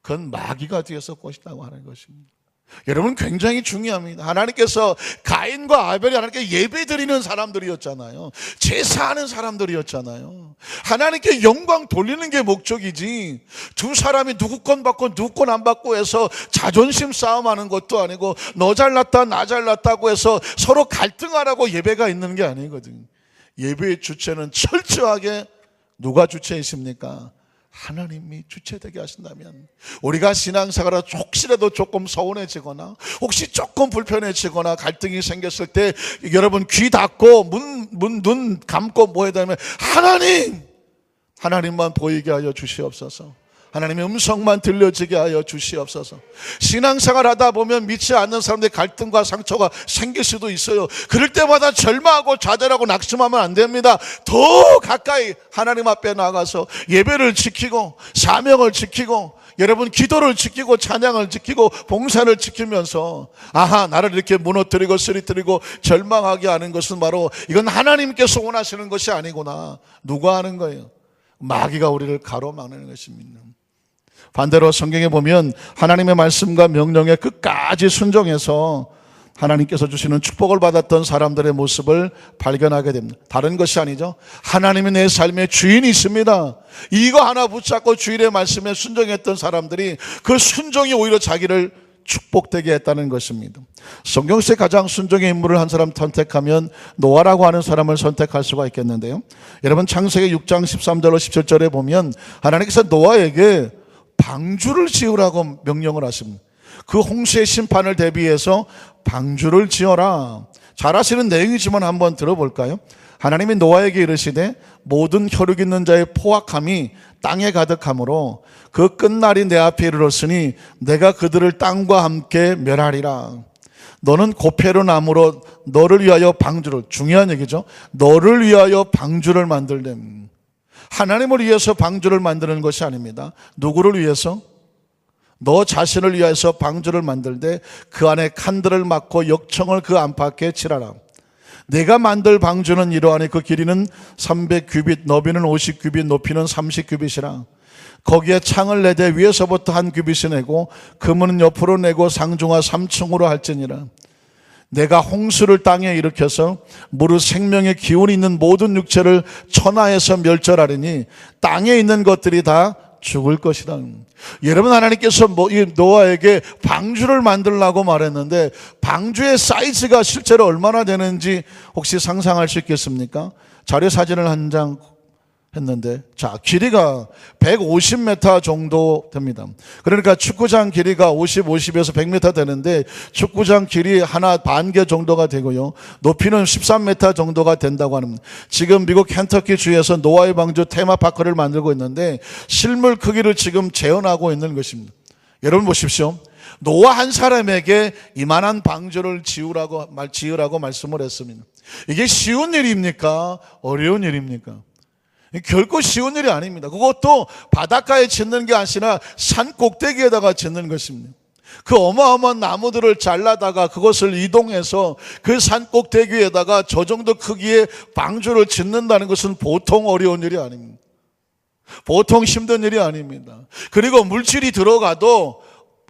그건 마귀가 뒤에서 꽃이라고 하는 것입니다. 여러분, 굉장히 중요합니다. 하나님께서 가인과 아벨이 하나님께 예배 드리는 사람들이었잖아요. 제사하는 사람들이었잖아요. 하나님께 영광 돌리는 게 목적이지, 두 사람이 누구 건 받고 누구 건 안 받고 해서 자존심 싸움하는 것도 아니고, 너 잘났다 나 잘났다고 해서 서로 갈등하라고 예배가 있는 게 아니거든요. 예배의 주체는 철저하게 누가 주체이십니까? 하나님이 주체되게 하신다면, 우리가 신앙생활에 혹시라도 조금 서운해지거나 혹시 조금 불편해지거나 갈등이 생겼을 때 여러분 귀 닫고 눈 감고 뭐 해야 되냐면, 하나님만 보이게 하여 주시옵소서. 하나님의 음성만 들려지게 하여 주시옵소서. 신앙생활 하다 보면 믿지 않는 사람들의 갈등과 상처가 생길 수도 있어요. 그럴 때마다 절망하고 좌절하고 낙심하면 안 됩니다. 더 가까이 하나님 앞에 나가서 예배를 지키고, 사명을 지키고, 여러분 기도를 지키고, 찬양을 지키고, 봉사를 지키면서, 아하, 나를 이렇게 무너뜨리고 쓰러뜨리고 절망하게 하는 것은 바로 이건 하나님께서 원하시는 것이 아니구나. 누가 하는 거예요? 마귀가 우리를 가로막는 것입니다. 반대로 성경에 보면 하나님의 말씀과 명령에 끝까지 순종해서 하나님께서 주시는 축복을 받았던 사람들의 모습을 발견하게 됩니다. 다른 것이 아니죠. 하나님이 내 삶의 주인이 있습니다. 이거 하나 붙잡고 주일의 말씀에 순종했던 사람들이 그 순종이 오히려 자기를 축복되게 했다는 것입니다. 성경에서 가장 순종의 인물을 한 사람 선택하면 노아라고 하는 사람을 선택할 수가 있겠는데요. 여러분, 창세기 6장 13절로 17절에 보면 하나님께서 노아에게 방주를 지으라고 명령을 하십니다. 그 홍수의 심판을 대비해서 방주를 지어라. 잘 아시는 내용이지만 한번 들어볼까요? 하나님이 노아에게 이르시되 모든 혈육 있는 자의 포악함이 땅에 가득하므로 그 끝날이 내 앞에 이르렀으니 내가 그들을 땅과 함께 멸하리라. 너는 고페로 나무로 너를 위하여 방주를, 중요한 얘기죠, 너를 위하여 방주를 만들렴. 하나님을 위해서 방주를 만드는 것이 아닙니다. 누구를 위해서? 너 자신을 위해서 방주를 만들되 그 안에 칸들을 막고 역청을 그 안팎에 칠하라. 내가 만들 방주는 이러하니 그 길이는 300규빗, 너비는 50규빗, 높이는 30규빗이라. 거기에 창을 내되 위에서부터 한 규빗이 내고 그문은 옆으로 내고 상중하 3층으로 할지니라. 내가 홍수를 땅에 일으켜서 무릇 생명의 기운이 있는 모든 육체를 천하에서 멸절하리니 땅에 있는 것들이 다 죽을 것이다. 여러분, 하나님께서 노아에게 방주를 만들라고 말했는데 방주의 사이즈가 실제로 얼마나 되는지 혹시 상상할 수 있겠습니까? 자료 사진을 한 장 했는데, 자, 길이가 150m 정도 됩니다. 그러니까 축구장 길이가 50에서 100m 되는데 축구장 길이 하나 반 개 정도가 되고요. 높이는 13m 정도가 된다고 합니다. 지금 미국 켄터키 주에서 노아의 방주 테마파크를 만들고 있는데 실물 크기를 지금 재현하고 있는 것입니다. 여러분 보십시오. 노아 한 사람에게 이만한 방주를 지으라고 말씀을 했습니다. 이게 쉬운 일입니까? 어려운 일입니까? 결코 쉬운 일이 아닙니다. 그것도 바닷가에 짓는 게 아니라 산 꼭대기에다가 짓는 것입니다. 그 어마어마한 나무들을 잘라다가 그것을 이동해서 그 산 꼭대기에다가 저 정도 크기의 방주를 짓는다는 것은 보통 어려운 일이 아닙니다. 보통 힘든 일이 아닙니다. 그리고 물질이 들어가도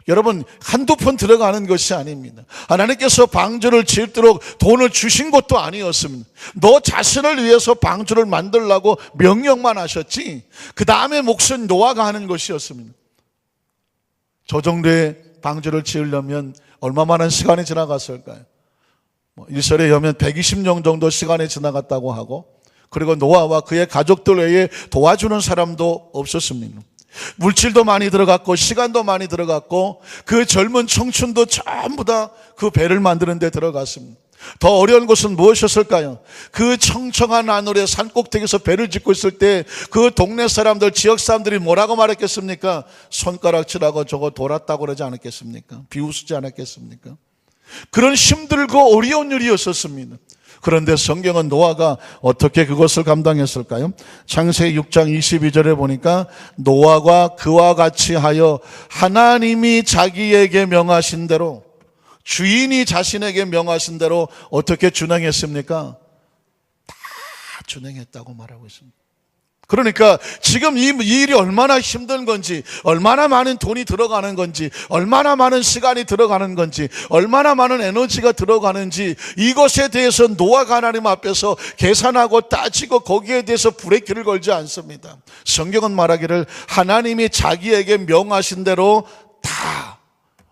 여러분 한두 푼 들어가는 것이 아닙니다. 하나님께서 방주를 짓도록 돈을 주신 것도 아니었습니다. 너 자신을 위해서 방주를 만들라고 명령만 하셨지 그 다음에 몫은 노아가 하는 것이었습니다. 저 정도의 방주를 지으려면 얼마만한 시간이 지나갔을까요? 일설에 의하면 120년 정도 시간이 지나갔다고 하고, 그리고 노아와 그의 가족들 외에 도와주는 사람도 없었습니다. 물질도 많이 들어갔고 시간도 많이 들어갔고 그 젊은 청춘도 전부 다 그 배를 만드는 데 들어갔습니다. 더 어려운 것은 무엇이었을까요? 그 청청한 하늘의 산꼭대기에서 배를 짓고 있을 때 그 동네 사람들, 지역 사람들이 뭐라고 말했겠습니까? 손가락질하고 저거 돌았다고 그러지 않았겠습니까? 비웃지 않았겠습니까? 그런 힘들고 어려운 일이었었습니다. 그런데 성경은 노아가 어떻게 그것을 감당했을까요? 창세기 6장 22절에 보니까 노아가 그와 같이 하여 하나님이 자기에게 명하신 대로, 주인이 자신에게 명하신 대로 어떻게 준행했습니까? 다 준행했다고 말하고 있습니다. 그러니까 지금 이 일이 얼마나 힘든 건지, 얼마나 많은 돈이 들어가는 건지, 얼마나 많은 시간이 들어가는 건지, 얼마나 많은 에너지가 들어가는지, 이것에 대해서 노아가 하나님 앞에서 계산하고 따지고 거기에 대해서 브레이크를 걸지 않습니다. 성경은 말하기를 하나님이 자기에게 명하신 대로 다,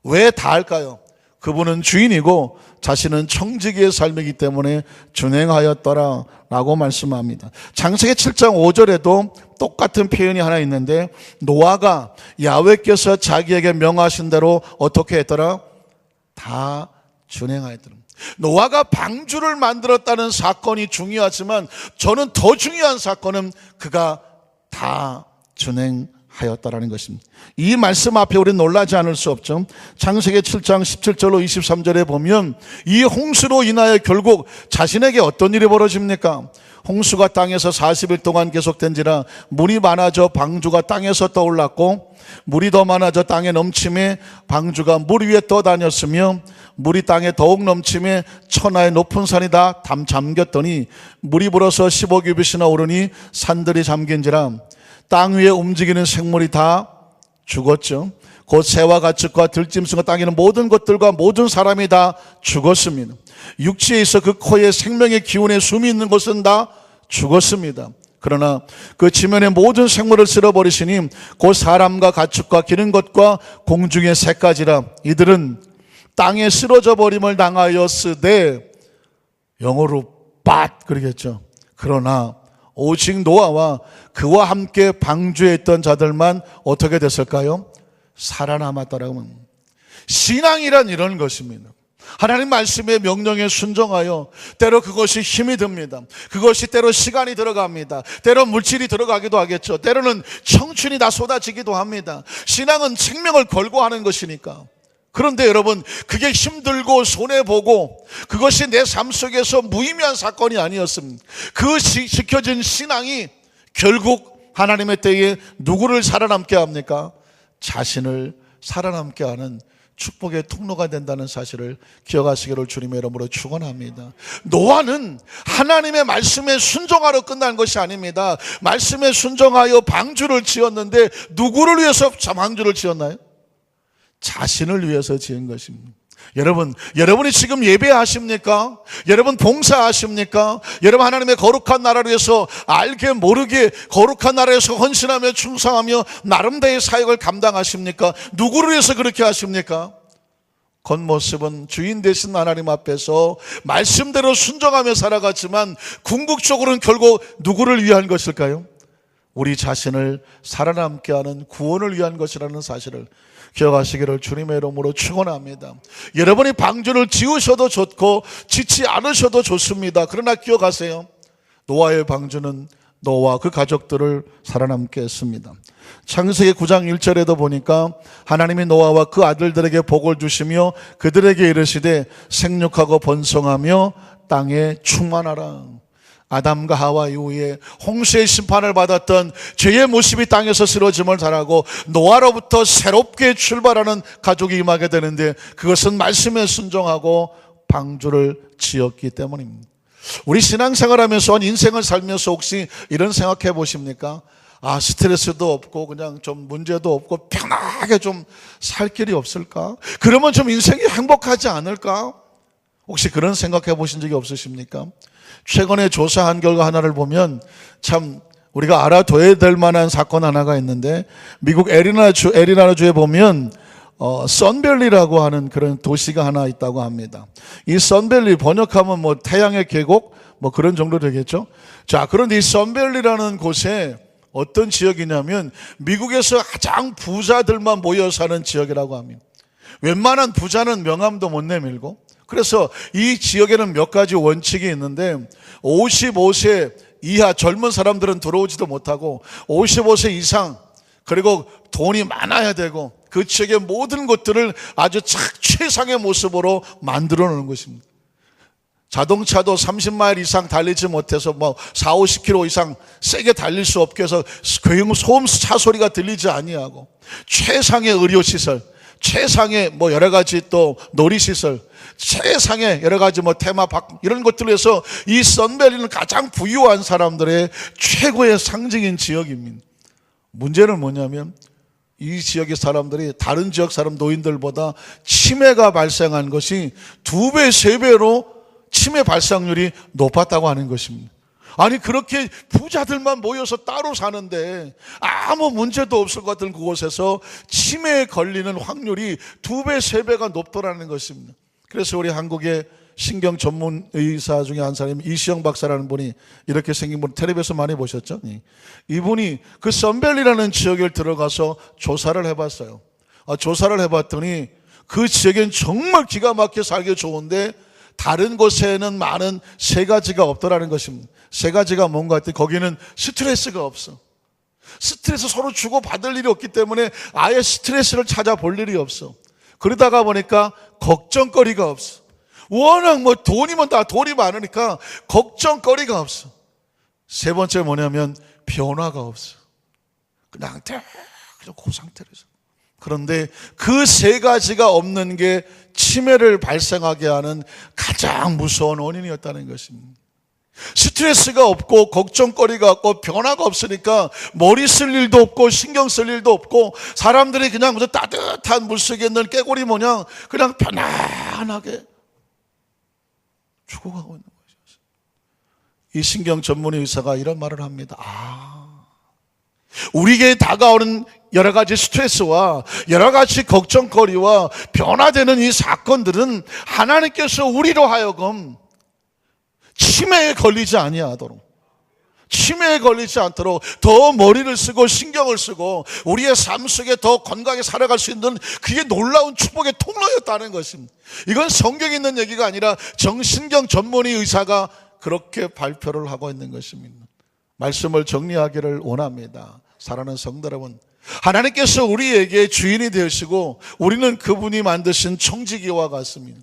왜 다 할까요? 그분은 주인이고 자신은 청지기의 삶이기 때문에 준행하였더라 라고 말씀합니다. 창세기 7장 5절에도 똑같은 표현이 하나 있는데, 노아가 야훼께서 자기에게 명하신 대로 어떻게 했더라? 다 준행하였더라. 노아가 방주를 만들었다는 사건이 중요하지만 저는 더 중요한 사건은 그가 다 준행하였다라는 것입니다. 이 말씀 앞에 우리는 놀라지 않을 수 없죠. 창세기 7장 17절로 23절에 보면 이 홍수로 인하여 결국 자신에게 어떤 일이 벌어집니까? 홍수가 땅에서 40일 동안 계속된지라 물이 많아져 방주가 땅에서 떠올랐고, 물이 더 많아져 땅에 넘침에 방주가 물 위에 떠다녔으며, 물이 땅에 더욱 넘침에 천하의 높은 산이 다 잠겼더니 물이 불어서 15규빗이나 오르니 산들이 잠긴지라 땅 위에 움직이는 생물이 다 죽었죠. 곧 새와 가축과 들짐승과 땅에 있는 모든 것들과 모든 사람이 다 죽었습니다. 육지에 있어 그 코에 생명의 기운에 숨이 있는 것은 다 죽었습니다. 그러나 그 지면의 모든 생물을 쓸어버리시니 곧 사람과 가축과 기는 것과 공중의 새까지라 이들은 땅에 쓰러져 버림을 당하였으되, 영어로 밭 그러겠죠. 그러나 오직 노아와 그와 함께 방주에 있던 자들만 어떻게 됐을까요? 살아남았더라고요. 신앙이란 이런 것입니다. 하나님 말씀의 명령에 순종하여 때로 그것이 힘이 듭니다. 그것이 때로 시간이 들어갑니다. 때로 물질이 들어가기도 하겠죠. 때로는 청춘이 다 쏟아지기도 합니다. 신앙은 생명을 걸고 하는 것이니까. 그런데 여러분, 그게 힘들고 손해보고 그것이 내 삶 속에서 무의미한 사건이 아니었습니다. 그 지켜진 신앙이 결국 하나님의 때에 누구를 살아남게 합니까? 자신을 살아남게 하는 축복의 통로가 된다는 사실을 기억하시기를 주님의 이름으로 축원합니다. 노아는 하나님의 말씀에 순종하러 끝난 것이 아닙니다. 말씀에 순종하여 방주를 지었는데 누구를 위해서 방주를 지었나요? 자신을 위해서 지은 것입니다. 여러분이 지금 예배하십니까? 여러분 봉사하십니까? 여러분 하나님의 거룩한 나라를 위해서 알게 모르게 거룩한 나라에서 헌신하며 충성하며 나름대로의 사역을 감당하십니까? 누구를 위해서 그렇게 하십니까? 겉모습은 주인 되신 하나님 앞에서 말씀대로 순종하며 살아갔지만 궁극적으로는 결국 누구를 위한 것일까요? 우리 자신을 살아남게 하는 구원을 위한 것이라는 사실을 기억하시기를 주님의 이름으로 축원합니다. 여러분이 방주를 지으셔도 좋고 짓지 않으셔도 좋습니다. 그러나 기억하세요. 노아의 방주는 노아와 그 가족들을 살아남게 했습니다. 창세기 9장 1절에도 보니까 하나님이 노아와 그 아들들에게 복을 주시며 그들에게 이르시되 생육하고 번성하며 땅에 충만하라. 아담과 하와 이후에 홍수의 심판을 받았던 죄의 모습이 땅에서 쓰러짐을 당하고 노아로부터 새롭게 출발하는 가족이 임하게 되는데, 그것은 말씀에 순종하고 방주를 지었기 때문입니다. 우리 신앙생활하면서 인생을 살면서 혹시 이런 생각해 보십니까? 스트레스도 없고 그냥 좀 문제도 없고 편하게 좀 살 길이 없을까? 그러면 좀 인생이 행복하지 않을까? 혹시 그런 생각해 보신 적이 없으십니까? 최근에 조사한 결과 하나를 보면 참 우리가 알아둬야 될 만한 사건 하나가 있는데, 미국 애리나주에 보면 선밸리라고 하는 그런 도시가 하나 있다고 합니다. 이 선밸리 번역하면 뭐 태양의 계곡 뭐 그런 정도 되겠죠. 자, 그런데 이 선밸리라는 곳에 어떤 지역이냐면 미국에서 가장 부자들만 모여 사는 지역이라고 합니다. 웬만한 부자는 명함도 못 내밀고, 그래서 이 지역에는 몇 가지 원칙이 있는데 55세 이하 젊은 사람들은 들어오지도 못하고 55세 이상 그리고 돈이 많아야 되고 그 지역의 모든 것들을 아주 최상의 모습으로 만들어 놓는 것입니다. 자동차도 30마일 이상 달리지 못해서 4, 50km 이상 세게 달릴 수 없게 해서 소음 차 소리가 들리지 아니하고 최상의 의료시설, 최상의 여러 가지 또 놀이시설, 최상의 여러 가지 테마파크 이런 것들을 해서 이 선밸리는 가장 부유한 사람들의 최고의 상징인 지역입니다. 문제는 뭐냐면 이 지역의 사람들이 다른 지역 사람 노인들보다 치매가 발생한 것이 2배, 3배로 치매 발생률이 높았다고 하는 것입니다. 아니 그렇게 부자들만 모여서 따로 사는데 아무 문제도 없을 것 같은 그곳에서 치매에 걸리는 확률이 2배, 3배가 높더라는 것입니다. 그래서 우리 한국의 신경 전문 의사 중에 한 사람이 이시영 박사라는 분이 이렇게 생긴 분 텔레비에서 많이 보셨죠? 이분이 그 선밸리라는 지역에 들어가서 조사를 해봤어요. 조사를 해봤더니 그 지역엔 정말 기가 막히게 살기 좋은데 다른 곳에는 많은 3가지가 없더라는 것입니다. 3가지가 뭔가 했더니 거기는 스트레스가 없어. 스트레스 서로 주고받을 일이 없기 때문에 아예 스트레스를 찾아볼 일이 없어. 그러다가 보니까 걱정거리가 없어. 워낙 돈이면 다 돈이 많으니까 걱정거리가 없어. 3번째 뭐냐면 변화가 없어. 그냥 그 상태로 있어. 그런데 그 3가지가 없는 게 치매를 발생하게 하는 가장 무서운 원인이었다는 것입니다. 스트레스가 없고 걱정거리가 없고 변화가 없으니까 머리 쓸 일도 없고 신경 쓸 일도 없고 사람들이 그냥 무슨 따뜻한 물속에 있는 깨구리 모양 그냥 편안하게 죽어가고 있는 것이었어요. 이 신경 전문의 의사가 이런 말을 합니다. 우리에게 다가오는 여러 가지 스트레스와 여러 가지 걱정거리와 변화되는 이 사건들은 하나님께서 우리로 하여금 치매에 걸리지 아니하도록, 치매에 걸리지 않도록 더 머리를 쓰고 신경을 쓰고 우리의 삶 속에 더 건강하게 살아갈 수 있는 그게 놀라운 축복의 통로였다는 것입니다. 이건 성경에 있는 얘기가 아니라 정신경 전문의 의사가 그렇게 발표를 하고 있는 것입니다. 말씀을 정리하기를 원합니다. 사랑하는 성도 여러분, 하나님께서 우리에게 주인이 되시고 우리는 그분이 만드신 청지기와 같습니다.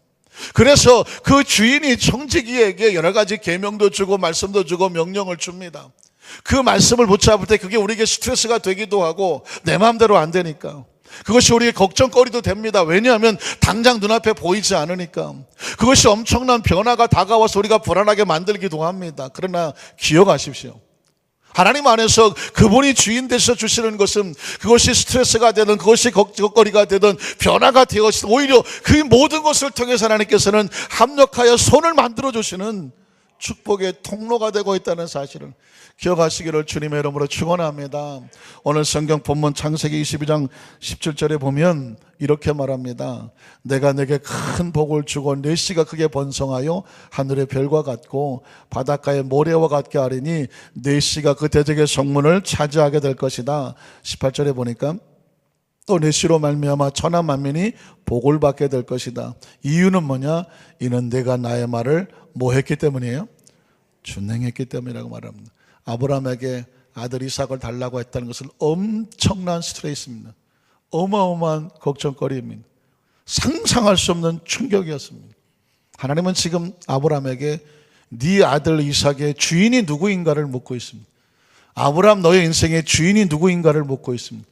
그래서 그 주인이 청지기에게 여러 가지 계명도 주고 말씀도 주고 명령을 줍니다. 그 말씀을 붙잡을 때 그게 우리에게 스트레스가 되기도 하고 내 마음대로 안 되니까 그것이 우리의 걱정거리도 됩니다. 왜냐하면 당장 눈앞에 보이지 않으니까. 그것이 엄청난 변화가 다가와서 우리가 불안하게 만들기도 합니다. 그러나 기억하십시오. 하나님 안에서 그분이 주인 되셔 주시는 것은 그것이 스트레스가 되든 그것이 걱정거리가 되든 변화가 되어서 오히려 그 모든 것을 통해서 하나님께서는 합력하여 손을 만들어 주시는 축복의 통로가 되고 있다는 사실을 기억하시기를 주님의 이름으로 축원합니다. 오늘 성경 본문 창세기 22장 17절에 보면 이렇게 말합니다. 내가 내게 큰 복을 주고 내 씨가 크게 번성하여 하늘의 별과 같고 바닷가의 모래와 같게 하리니 내 씨가 그 대적의 성문을 차지하게 될 것이다. 18절에 보니까 또 내 씨로 말미암아 천하 만민이 복을 받게 될 것이다. 이유는 뭐냐? 이는 내가 나의 말을 뭐 했기 때문이에요? 준행했기 때문이라고 말합니다. 아브라함에게 아들 이삭을 달라고 했다는 것은 엄청난 스트레스입니다. 어마어마한 걱정거리입니다. 상상할 수 없는 충격이었습니다. 하나님은 지금 아브라함에게 네 아들 이삭의 주인이 누구인가를 묻고 있습니다. 아브라함 너의 인생의 주인이 누구인가를 묻고 있습니다.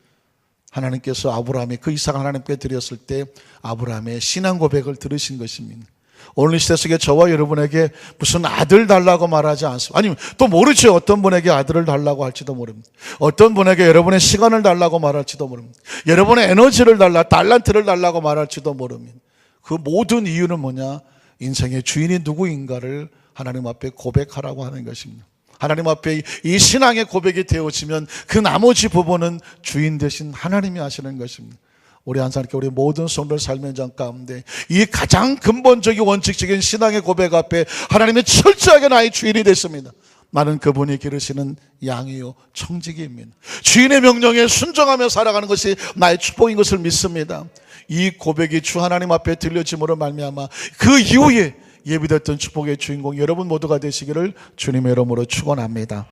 하나님께서 아브라함이 그 이삭을 하나님께 드렸을 때 아브라함의 신앙 고백을 들으신 것입니다. 오늘 이 시대 속에 저와 여러분에게 무슨 아들 달라고 말하지 않습니다. 아니면 또 모르죠. 어떤 분에게 아들을 달라고 할지도 모릅니다. 어떤 분에게 여러분의 시간을 달라고 말할지도 모릅니다. 여러분의 에너지를 달란트를 달라고 말할지도 모릅니다. 그 모든 이유는 뭐냐? 인생의 주인이 누구인가를 하나님 앞에 고백하라고 하는 것입니다. 하나님 앞에 이 신앙의 고백이 되어지면 그 나머지 부분은 주인 되신 하나님이 하시는 것입니다. 우리 항상 이렇게 우리 모든 성도들 삶의 장 가운데 이 가장 근본적인 원칙적인 신앙의 고백 앞에 하나님이 철저하게 나의 주인이 됐습니다. 나는 그분이 기르시는 양이요 청지기입니다. 주인의 명령에 순종하며 살아가는 것이 나의 축복인 것을 믿습니다. 이 고백이 주 하나님 앞에 들려짐으로 말미암아 그 이후에 예비됐던 축복의 주인공 여러분 모두가 되시기를 주님의 이름으로 축원합니다.